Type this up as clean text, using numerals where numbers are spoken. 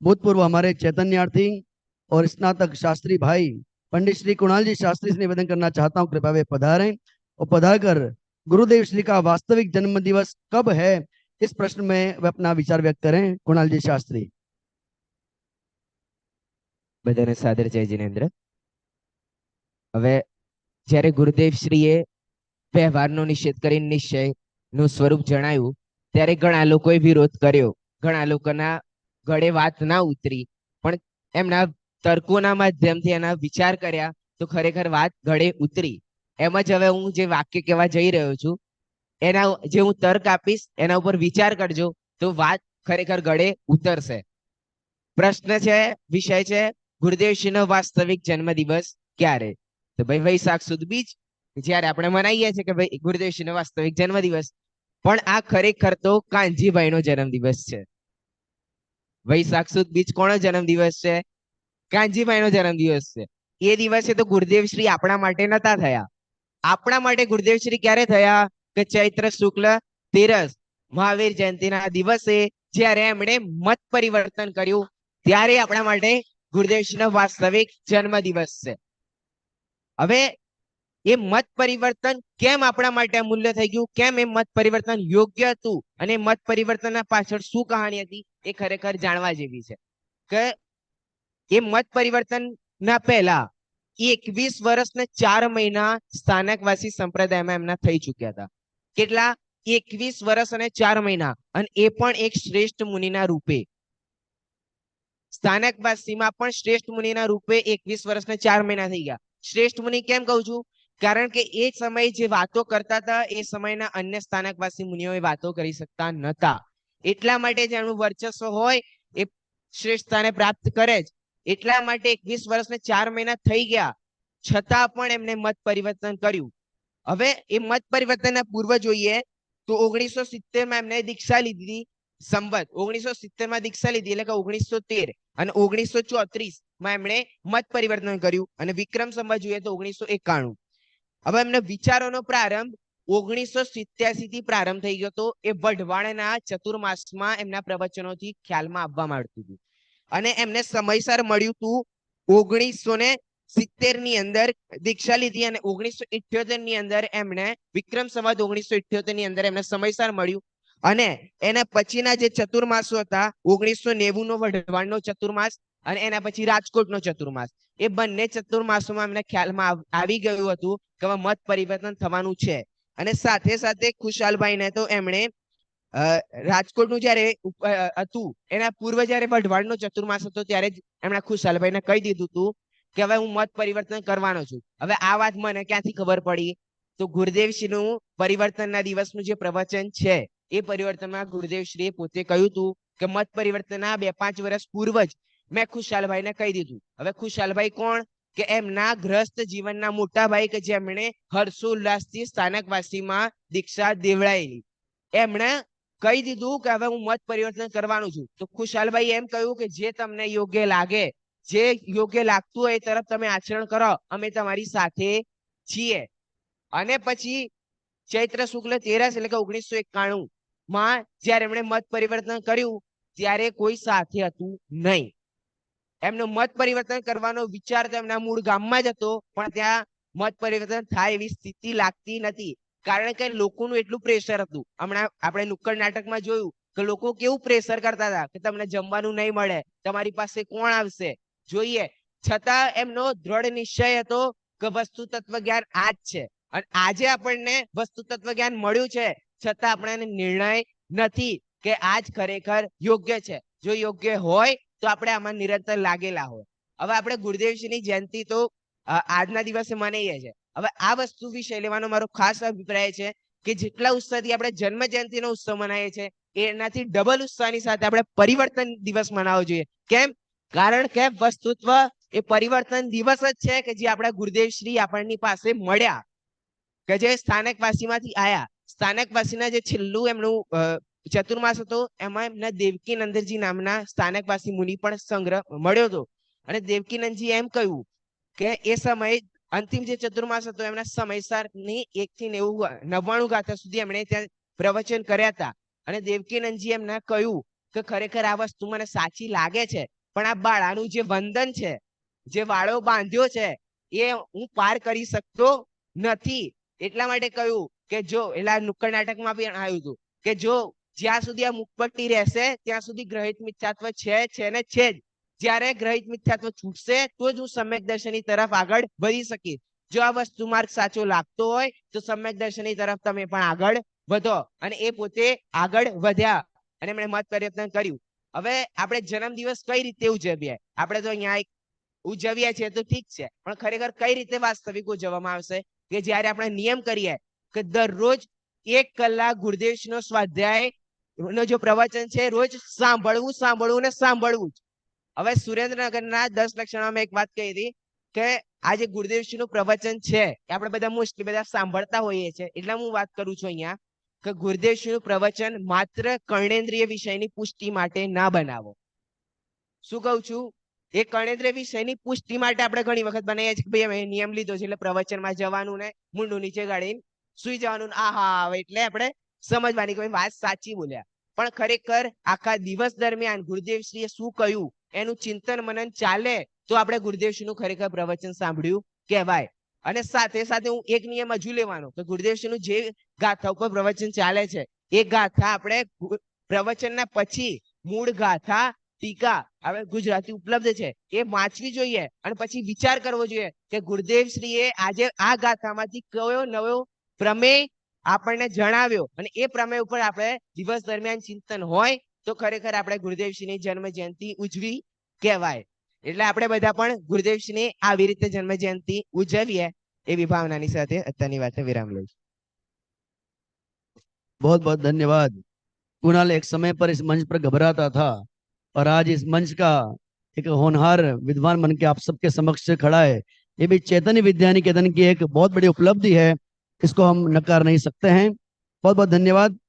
भूतपूर्व हमारे चैतन्यार्थी और स्नातक शास्त्री भाई पंडित श्री कुणाल जी शास्त्री से निवेदन करना चाहता हूँ, कृपया वे पधारें और पधारकर गुरुदेव श्री का वास्तविक जन्म दिवस कब है इस प्रश्न में वे अपना विचार व्यक्त करें। कुणाल जी शास्त्री। બધાને સાદર જય જિનેન્દ્ર। હવે જ્યારે ગુરુદેવ શ્રીએ વ્યવહારનો નિષેધ કરીને નિશ્ચયનું સ્વરૂપ જણાવ્યું ત્યારે ઘણા લોકોએ વિરોધ કર્યો, ઘણા લોકોના ગળે વાત ના ઉતરી, પણ એમના તર્કોના માધ્યમથી એના વિચાર કર્યા તો ખરેખર વાત ગળે ઉતરી। એમ જ હવે હું જે વાક્ય કહેવા જઈ રહ્યો છું એના જે હું તર્ક આપીશ એના ઉપર વિચાર કરજો તો વાત ખરેખર ગળે ઉતરશે। પ્રશ્ન છે, વિષય છે ગુરુદેવશ્રીનો વાસ્તવિક જન્મદિવસ ક્યારે? તો ભાઈ વૈશાખ સુદ બીજ, જ્યારે આપણે મનાવીએ છીએ કે ભાઈ ગુરુદેવશ્રીનો વાસ્તવિક જન્મદિવસ, પણ આ ખરેખર તો કાનજીભાઈનો જન્મદિવસ છે। વૈશાખ સુદ બીજ કોનો જન્મદિવસ છે? કાનજીભાઈનો જન્મદિવસ છે। એ દિવસે તો ગુરુદેવશ્રી આપણા માટે નતા થયા। આપણા માટે ગુરુદેવશ્રી ક્યારે થયા? કે ચૈત્ર શુક્લ 13 મહાવીર જયંતિના દિવસે જ્યારે એમણે મત પરિવર્તન કર્યું ત્યારે આપણા માટે ગુરુદેવશ્રીનો વાસ્તવિક જન્મદિવસ છે। હવે એ મત પરિવર્તન કેમ આપણા માટે અમૂલ્ય થઈ ગયું, કેમ એ મત પરિવર્તન યોગ્ય હતું અને મત પરિવર્તનના પાછળ શું કહાની હતી એ ખરેખર જાણવા જેવી છે। કે એ મત પરિવર્તનના પહેલા 21 વર્ષ ને 4 મહિના સ્થાનકવાસી સંપ્રદાયમાં એમના થઈ ચુક્યા હતા। કેટલા? 21 વર્ષ અને 4 મહિના, અને એ પણ એક શ્રેષ્ઠ મુનિના રૂપે। સ્થાનકવાસીમાં પણ શ્રેષ્ઠ મુનિના રૂપે 21 વર્ષ ને 4 મહિના થઈ ગયા। શ્રેષ્ઠ મુનિ કેમ કહું છું? કારણ કે એ સમયે જે વાતો કરતા હતા એ સમયના અન્ય સ્થાનકવાસી મુનિઓ એ વાતો કરી શકતા નતા, એટલા માટે જેનું વર્ચસ્વ હોય એ શ્રેષ્ઠ સ્થાને પ્રાપ્ત કરે જ। એટલા માટે 21 વર્ષ ને 4 મહિના થઈ ગયા છતાં પણ એમને મત પરિવર્તન કર્યું। હવે એ મત પરિવર્તનના પૂર્વ જોઈએ તો 1970 માં એમને દીક્ષા લીધી, સંવત 1970 માં દીક્ષા લીધી એટલે કે 1913, અને 1934 માં એમણે મત પરિવર્તન કર્યું, અને વિક્રમ સંવત જોઈએ તો 1991। હવે એમને વિચારોનો પ્રારંભ 1987 થી પ્રારંભ થઈ ગયો હતો। એ વઢવાણના ચતુર્માસમાં એમના પ્રવચનોથી ખ્યાલમાં આવવા માંડતું હતું, અને એમને સમયસર મળ્યું હતું। 1970 ની અંદર દીક્ષા લીધી અને 1978 ની અંદર એમણે વિક્રમ સંવત 1978 ની અંદર એમને સમયસર મળ્યું, અને એના પછીના જે ચતુર્માસો હતા 1990 નો વઢવાણનો ચતુર્માસ અને એના પછી રાજકોટનો ચતુર્માસ, એ બંને ચતુર્માસોમાં એમને ખ્યાલમાં આવી ગયું હતું કે મત પરિવર્તન થવાનું છે। અને સાથે સાથે ખુશાલભાઈને તો એમણે રાજકોટનું જયારે હતું એના પૂર્વ જયારે વઢવાણનો ચતુર્માસ હતો ત્યારે જ એમણે ખુશાલભાઈને કહી દીધું હતું કે હવે હું મત પરિવર્તન કરવાનો છું। હવે આ વાત મને ક્યાંથી ખબર પડી? તો ગુરુદેવશ્રીનું પરિવર્તનના દિવસનું જે પ્રવચન છે એ પરિવર્તનમાં ગુરુદેવશ્રીએ પોતે કહ્યું હતું કે મત પરિવર્તનના 2-5 વર્ષ પૂર્વ જ મેં ખુશાલભાઈને કહી દીધું। હવે ખુશાલભાઈ કોણ? કે એમના ગ્રસ્ત જીવનના મોટા ભાઈ કે જેમણે હર્ષોલ્લાસથી સ્થાનકવાસીમાં દીક્ષા દેવડાયેલી, એમણે કહી દીધું કે હવે હું મત પરિવર્તન કરવાનું છું। તો ખુશાલભાઈ એમ કહ્યું કે જે તમને યોગ્ય લાગે, જે યોગ્ય લાગતું હોય એ તરફ તમે આચરણ કરો, અમે તમારી સાથે છીએ। અને પછી ચૈત્ર શુક્લ 13 એટલે કે 1991 માં જયારે એમણે મત પરિવર્તન કર્યું ત્યારે કોઈ સાથે હતું નહીં। એમનો મત પરિવર્તન કરવાનો વિચાર તો એમના મૂળ ગામમાં જ હતો, પણ ત્યાં મત પરિવર્તન થાય એવી સ્થિતિ લાગતી નથી, કારણ કે લોકોનું એટલું પ્રેશર હતું। હમણાં આપણે નુક્કડ નાટકમાં જોયું કે લોકો કેવું પ્રેશર કરતા હતા કે તમને જમવાનું નહીં મળે, તમારી પાસે કોણ આવશે, જોઈએ। છતાં એમનો દ્રઢ નિશ્ચય હતો કે વસ્તુ તત્વ જ્ઞાન આ જ છે, અને આજે આપણને વસ્તુ તત્વ જ્ઞાન મળ્યું છે છતાં આપણને નિર્ણય નથી કે આજ ખરેખર યોગ્ય છે। જો યોગ્ય હોય તો આપણે આમાં નિરંતર લાગેલા હોય। હવે આપણે ગુરુદેવશ્રીની જયંતિ તો આજના દિવસે મનાવીએ છીએ। હવે આ વસ્તુ વિશે લેવાનો મારો ખાસ અભિપ્રાય છે કે જેટલા ઉત્સાહથી આપણે જન્મ જયંતિનો ઉત્સવ મનાવીએ છીએ એનાથી ડબલ ઉત્સાહની સાથે આપણે પરિવર્તન દિવસ મનાવવો જોઈએ। કેમ? કારણ કે વસ્તુત્વ એ પરિવર્તન દિવસ જ છે કે જે આપણા ગુરુદેવશ્રી આપણની પાસે મળ્યા, કે જે સ્થાનકવાસીમાંથી આયા। સ્થાનકવાસીના જે છેલ્લું એમનું ચતુર્માસ હતો એમાં એમના દેવકીનંદજી નામના સ્થાનકવાસી મુનિ પણ સંગ્રહ મળ્યો હતો, અને દેવકીનંદજી એમ કહ્યું કે એ સમયે અંતિમ જે ચતુર્માસ હતો એમના સમયસરની 1 થી 99 ગાથા સુધી એમણે ત્યાં પ્રવચન કર્યા હતા, અને દેવકીનંદજી એમને કહ્યું કે ખરેખર આ વસ્તુ મને સાચી લાગે છે, પણ આ બાળાનું જે વંદન છે, જે વાળો બાંધ્યો છે, એ હું પાર કરી શકતો નથી. એટલા માટે કહ્યું કે જો એલા નુક્કડ નાટકમાં બી આવ્યું હતું કે જો જ્યાં સુધી આ મુખપટ્ટી રહેશે ત્યાં સુધી ગ્રહિત મિથ્યાત્વ છે ને છે જ. જ્યારે ગ્રહિત મિથ્યાત્વ છૂટશે તો જ હું સમ્યક દર્શનની તરફ આગળ વધી શકીશ. જો આ વસ્તુ માર્ગ સાચો લાગતો હોય તો સમ્યક દર્શનની તરફ તમે પણ આગળ વધો. અને એ પોતે આગળ વધ્યા અને એમણે મત પરિવર્તન કર્યું. હવે આપણે જન્મદિવસ કઈ રીતે ઉજવીએ? આપણે તો અહીંયા ઉજવીએ છીએ તો ઠીક છે, પણ ખરેખર કઈ રીતે વાસ્તવિક ઉજવવામાં આવશે? કે જ્યારે આપણે નિયમ કરીએ કે દરરોજ 1 કલાક ગુરુદેવનો સ્વાધ્યાય નો જો પ્રવચન છે રોજ સાંભળવું ને સાંભળવું જ. હવે સુરેન્દ્રનગરના 10 લક્ષણમાં મેં એક વાત કહી હતી કે આ જે ગુરુદેવશ્રીનું પ્રવચન છે એ આપણે બધા મોસ્ટલી બધા સાંભળતા હોઈએ છીએ, એટલે હું વાત કરું છું અહીંયા કે ગુરુદેવશ્રીનું પ્રવચન માત્ર કર્ણેન્દ્રિય વિષયની પુષ્ટિ માટે ના બનાવો. શું કહું છું? એ કર્ણેન્દ્રિય વિષયની પુષ્ટિ માટે આપણે ઘણી વખત બનાવીએ છીએ કે ભાઈ અમે નિયમ લીધો છે એટલે પ્રવચનમાં જવાનું ને મૂંડું નીચે ગાળીને સુઈ જવાનું, આહા આવે એટલે આપણે સમજવાની કે વાત સાચી બોલ્યા. પણ ખરેખર આખા દિવસ દરમિયાન ગુરુદેવશ્રીએ શું કહ્યું એનું ચિંતન મનન ચાલે તો આપણે ગુરુદેવશ્રીનું ખરેખર પ્રવચન સાંભળ્યું કહેવાય. અને સાથે સાથે હું એક નિયમ હજુ લેવાનો કે ગુરુદેવશ્રીનું જે ગાથા ઉપર પ્રવચન ચાલે છે એ ગાથા આપણે પ્રવચનના પછી મૂળ ગાથા ટીકા હવે ગુજરાતી ઉપલબ્ધ છે એ વાંચવી જોઈએ અને પછી વિચાર કરવો જોઈએ કે ગુરુદેવશ્રીએ આજે આ ગાથામાંથી કયો નવો પ્રમેય આપણને જણાવ્યો અને એ પ્રમેય ઉપર આપણે દિવસ દરમિયાન ચિંતન હોય તો ખરેખર આપણે ગુરુદેવશ્રીની જન્મ જયંતિ ઉજવી કહેવાય. એટલે આપણે બધા પણ ગુરુદેવશ્રીની આવી રીતે જન્મ જયંતિ ઉજવીએ એવી ભાવનાની સાથે અત્યારની વાતે વિરામ લઈશ. बहुत बहुत धन्यवाद कुणाल। एक समय पर इस मंच पर घबराता था और आज इस मंच का एक होनहार विद्वान बन के आप सबके समक्ष से खड़ा है। ये भी चैतन्य विद्या निकेतन की एक बहुत बड़ी उपलब्धि है, इसको हम नकार नहीं सकते हैं। बहुत बहुत धन्यवाद।